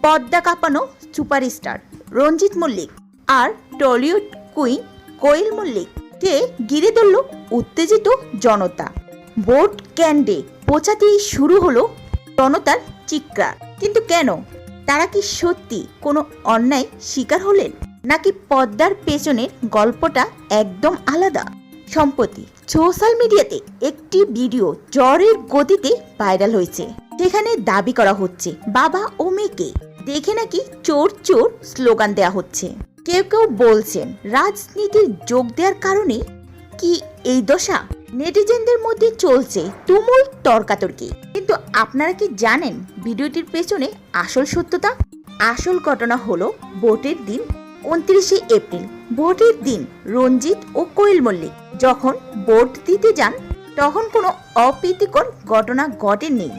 পদ্মা কাঁপানো সুপারস্টার রঞ্জিত মল্লিক আর Tollywood queen কোয়েল মল্লিককে ঘিরে ধরল উত্তেজিত জনতা। ভোট ক্যান্ডে পৌঁছাতেই শুরু হলো জনতার চিৎকার। কিন্তু কেন? তারা কি সত্যি কোনো অন্যায় শিকার হলেন, নাকি পদ্মার পেছনের গল্পটা একদম আলাদা? সম্প্রতি সোশ্যাল মিডিয়াতে একটি ভিডিও জ্বরের গতিতে ভাইরাল হয়েছে। সেখানে দাবি করা হচ্ছে বাবা ও মেয়েকে দেখে নাকি চোর চোর স্লোগান দেয়া হচ্ছে। কেউ কেউ বলছেন রাজনীতির যোগ দেওয়ার কারণে কি এই দশা। নেটিজেনদের মধ্যে চলছে তুমুল তর্কাতর্কি। কিন্তু আপনারা কি জানেন ভিডিওটির পেছনে আসল সত্যতা? আসল ঘটনা হলো ভোটের দিন 29শে এপ্রিল। ভোটের দিন রঞ্জিত ও কোয়েল মল্লিক যখন ভোট দিতে যান তখন কোনো অপ্রীতিকর ঘটনা ঘটেনি,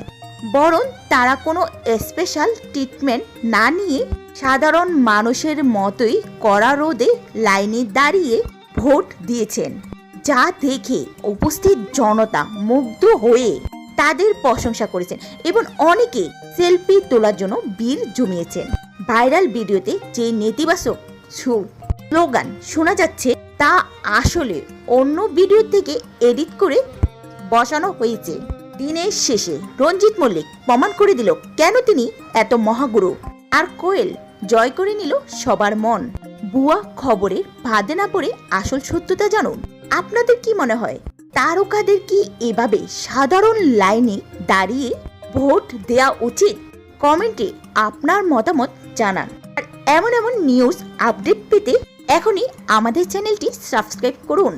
বরং তারা কোনো স্পেশাল ট্রিটমেন্ট না নিয়ে সাধারণ মানুষের মতোই কড়া রোদে লাইনে দাঁড়িয়ে ভোট দিয়েছেন, যা দেখে উপস্থিত জনতা মুগ্ধ হয়ে তাদের প্রশংসা করেছেন এবং অনেকে সেলফি তোলার জন্য ভিড় জমিয়েছেন। ভাইরাল ভিডিওতে যে নেতিবাচক স্লোগান শোনা যাচ্ছে তা আসলে অন্য ভিডিও থেকে এডিট করে বসানো হয়েছে। দিনের শেষে রঞ্জিত মল্লিক প্রমাণ করে দিল কেন তিনি এত মহাগুরু, আর কোয়েল জয় করে নিল সবার মন। ভুয়া খবরের ফাঁদে না পড়ে আসল সত্যতা জানুন। আপনাদের কি মনে হয় তারকাদের কি এভাবে সাধারণ লাইনে দাঁড়িয়ে ভোট দেওয়া উচিত? কমেন্টে আপনার মতামত জানান। আর এমন নিউজ আপডেট পেতে এখনই আমাদের চ্যানেলটি সাবস্ক্রাইব করুন।